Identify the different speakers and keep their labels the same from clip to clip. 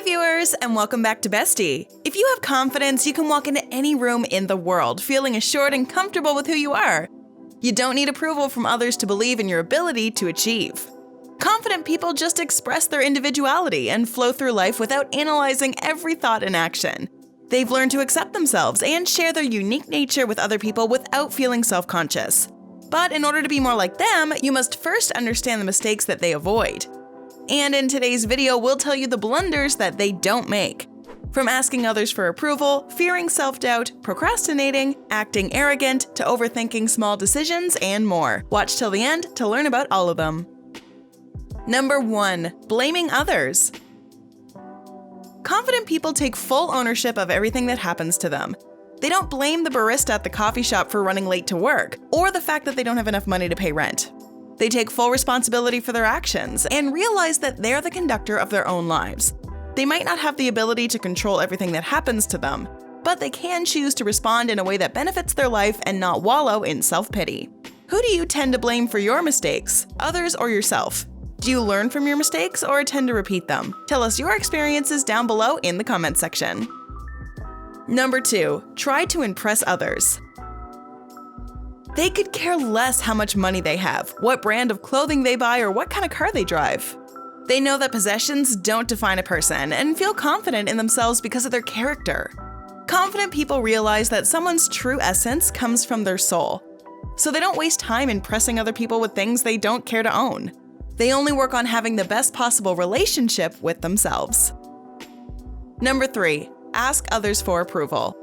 Speaker 1: viewers, and welcome back to Bestie. If you have confidence, you can walk into any room in the world feeling assured and comfortable with who you are. You don't need approval from others to believe in your ability to achieve. Confident people just express their individuality and flow through life without analyzing every thought and action. They've learned to accept themselves and share their unique nature with other people without feeling self-conscious. But in order to be more like them, you must first understand the mistakes that they avoid. And in today's video, we'll tell you the blunders that they don't make. From asking others for approval, fearing self-doubt, procrastinating, acting arrogant, to overthinking small decisions, and more. Watch till the end to learn about all of them. Number 1. Blaming others. Confident people take full ownership of everything that happens to them. They don't blame the barista at the coffee shop for running late to work, or the fact that they don't have enough money to pay rent. They take full responsibility for their actions and realize that they're the conductor of their own lives. They might not have the ability to control everything that happens to them, but they can choose to respond in a way that benefits their life and not wallow in self-pity. Who do you tend to blame for your mistakes, others or yourself? Do you learn from your mistakes or tend to repeat them? Tell us your experiences down below in the comment section. Number 2. Try to impress others. They could care less how much money they have, what brand of clothing they buy, or what kind of car they drive. They know that possessions don't define a person and feel confident in themselves because of their character. Confident people realize that someone's true essence comes from their soul, so they don't waste time impressing other people with things they don't care to own. They only work on having the best possible relationship with themselves. Number 3. Ask others for approval.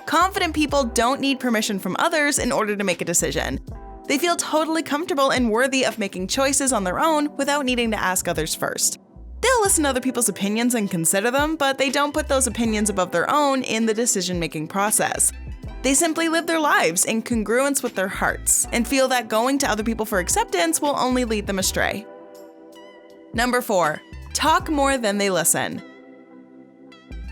Speaker 1: Confident people don't need permission from others in order to make a decision. They feel totally comfortable and worthy of making choices on their own without needing to ask others first. They'll listen to other people's opinions and consider them, but they don't put those opinions above their own in the decision-making process. They simply live their lives in congruence with their hearts and feel that going to other people for acceptance will only lead them astray. Number 4. Talk more than they listen.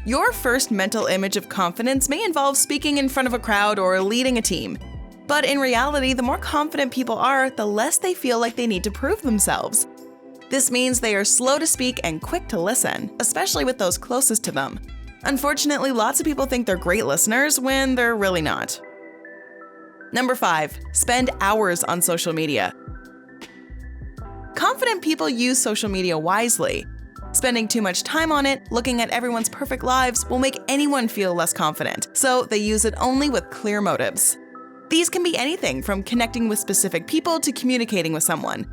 Speaker 1: Your first mental image of confidence may involve speaking in front of a crowd or leading a team. But in reality, the more confident people are, the less they feel like they need to prove themselves. This means they are slow to speak and quick to listen, especially with those closest to them. Unfortunately, lots of people think they're great listeners when they're really not. Number 5. Spend hours on social media. Confident people use social media wisely. Spending too much time on it, looking at everyone's perfect lives, will make anyone feel less confident, so they use it only with clear motives. These can be anything from connecting with specific people to communicating with someone.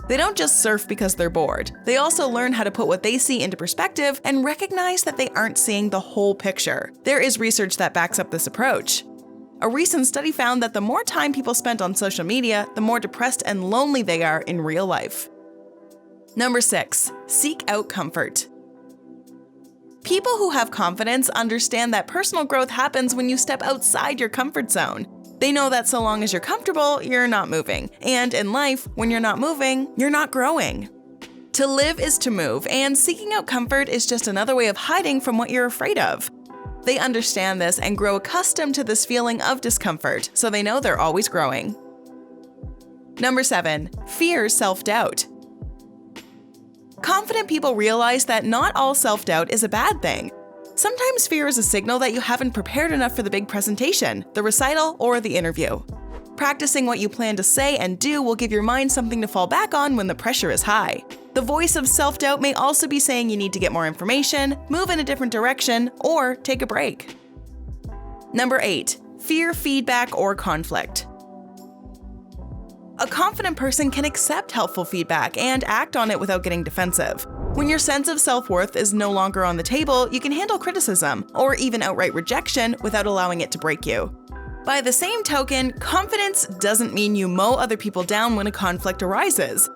Speaker 1: They don't just surf because they're bored. They also learn how to put what they see into perspective and recognize that they aren't seeing the whole picture. There is research that backs up this approach. A recent study found that the more time people spent on social media, the more depressed and lonely they are in real life. Number 6. Seek out comfort. People who have confidence understand that personal growth happens when you step outside your comfort zone. They know that so long as you're comfortable, you're not moving. And in life, when you're not moving, you're not growing. To live is to move, and seeking out comfort is just another way of hiding from what you're afraid of. They understand this and grow accustomed to this feeling of discomfort, so they know they're always growing. Number 7. Fear self-doubt. Confident people realize that not all self-doubt is a bad thing. Sometimes fear is a signal that you haven't prepared enough for the big presentation, the recital, or the interview. Practicing what you plan to say and do will give your mind something to fall back on when the pressure is high. The voice of self-doubt may also be saying you need to get more information, move in a different direction, or take a break. Number 8. Fear feedback or conflict. A confident person can accept helpful feedback and act on it without getting defensive. When your sense of self-worth is no longer on the table, you can handle criticism, or even outright rejection, without allowing it to break you. By the same token, confidence doesn't mean you mow other people down when a conflict arises.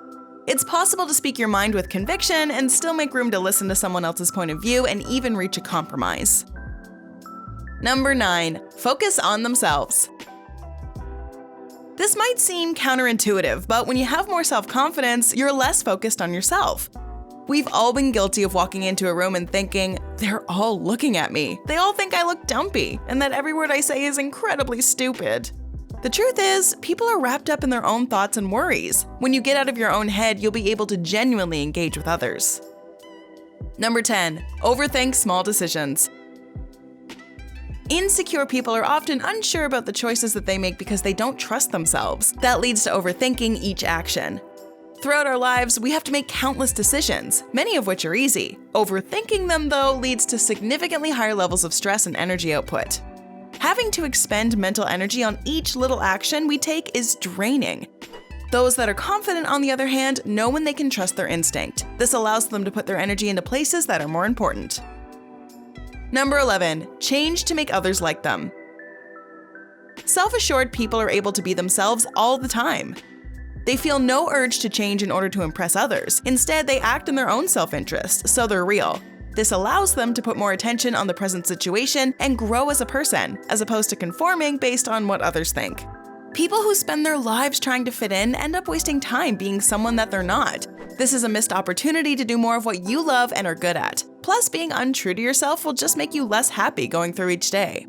Speaker 1: It's possible to speak your mind with conviction and still make room to listen to someone else's point of view and even reach a compromise. Number 9. Focus on themselves. This might seem counterintuitive, but when you have more self-confidence, you're less focused on yourself. We've all been guilty of walking into a room and thinking, they're all looking at me. They all think I look dumpy, and that every word I say is incredibly stupid. The truth is, people are wrapped up in their own thoughts and worries. When you get out of your own head, you'll be able to genuinely engage with others. Number 10. Overthink small decisions. Insecure people are often unsure about the choices that they make because they don't trust themselves. That leads to overthinking each action. Throughout our lives, we have to make countless decisions, many of which are easy. Overthinking them, though, leads to significantly higher levels of stress and energy output. Having to expend mental energy on each little action we take is draining. Those that are confident, on the other hand, know when they can trust their instinct. This allows them to put their energy into places that are more important. Number 11. Change to make others like them. Self-assured people are able to be themselves all the time. They feel no urge to change in order to impress others. Instead, they act in their own self-interest, so they're real. This allows them to put more attention on the present situation and grow as a person, as opposed to conforming based on what others think. People who spend their lives trying to fit in end up wasting time being someone that they're not. This is a missed opportunity to do more of what you love and are good at. Plus, being untrue to yourself will just make you less happy going through each day.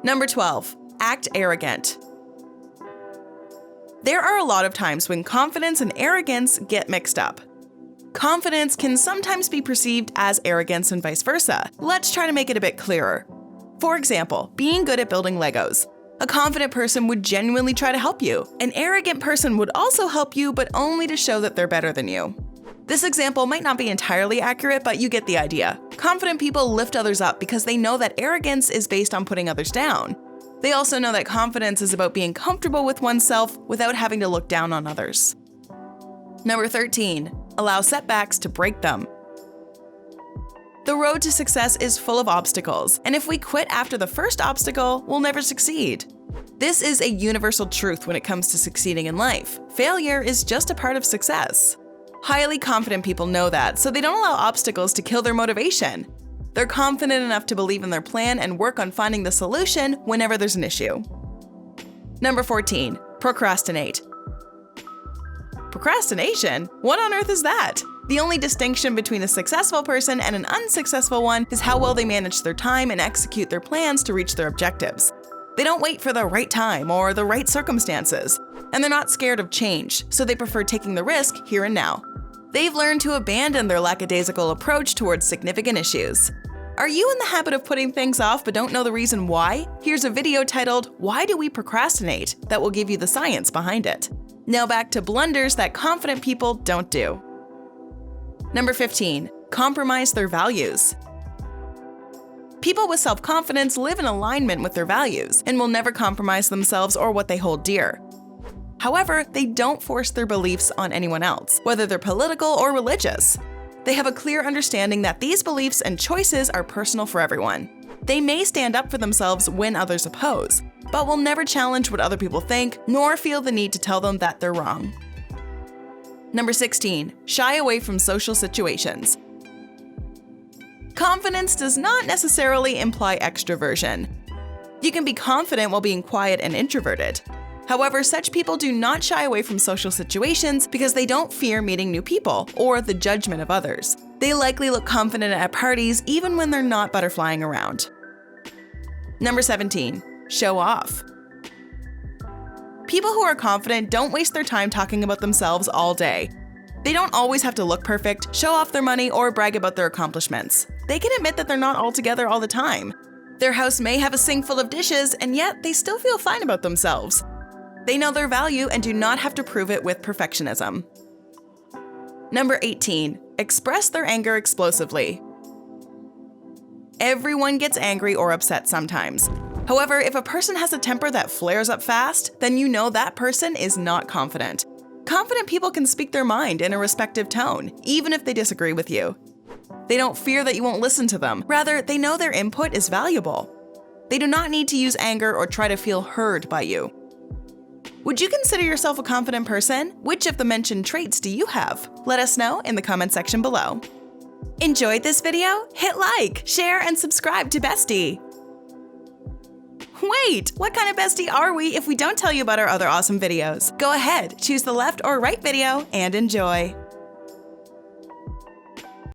Speaker 1: Number 12. Act arrogant. There are a lot of times when confidence and arrogance get mixed up. Confidence can sometimes be perceived as arrogance and vice versa. Let's try to make it a bit clearer. For example, being good at building Legos. A confident person would genuinely try to help you. An arrogant person would also help you, but only to show that they're better than you. This example might not be entirely accurate, but you get the idea. Confident people lift others up because they know that arrogance is based on putting others down. They also know that confidence is about being comfortable with oneself without having to look down on others. Number 13. Allow setbacks to break them. The road to success is full of obstacles, and if we quit after the first obstacle, we'll never succeed. This is a universal truth when it comes to succeeding in life. Failure is just a part of success. Highly confident people know that, so they don't allow obstacles to kill their motivation. They're confident enough to believe in their plan and work on finding the solution whenever there's an issue. Number 14. Procrastinate. Procrastination? What on earth is that? The only distinction between a successful person and an unsuccessful one is how well they manage their time and execute their plans to reach their objectives. They don't wait for the right time or the right circumstances, and they're not scared of change, so they prefer taking the risk here and now. They've learned to abandon their lackadaisical approach towards significant issues. Are you in the habit of putting things off but don't know the reason why? Here's a video titled, "Why Do We Procrastinate?" that will give you the science behind it. Now back to blunders that confident people don't do. Number 15. Compromise their values. People with self-confidence live in alignment with their values and will never compromise themselves or what they hold dear. However, they don't force their beliefs on anyone else, whether they're political or religious. They have a clear understanding that these beliefs and choices are personal for everyone. They may stand up for themselves when others oppose, but will never challenge what other people think, nor feel the need to tell them that they're wrong. Number 16. Shy away from social situations. Confidence does not necessarily imply extroversion. You can be confident while being quiet and introverted. However, such people do not shy away from social situations because they don't fear meeting new people or the judgment of others. They likely look confident at parties even when they're not butterflying around. Number 17. Show off. People who are confident don't waste their time talking about themselves all day. They don't always have to look perfect, show off their money, or brag about their accomplishments. They can admit that they're not all together all the time. Their house may have a sink full of dishes, and yet they still feel fine about themselves. They know their value and do not have to prove it with perfectionism. Number 18. Express their anger explosively. Everyone gets angry or upset sometimes. However, if a person has a temper that flares up fast, then you know that person is not confident. Confident people can speak their mind in a respectful tone, even if they disagree with you. They don't fear that you won't listen to them. Rather, they know their input is valuable. They do not need to use anger or try to feel heard by you. Would you consider yourself a confident person? Which of the mentioned traits do you have? Let us know in the comment section below. Enjoyed this video? Hit like, share, and subscribe to Bestie. Wait, what kind of bestie are we if we don't tell you about our other awesome videos? Go ahead, choose the left or right video and enjoy.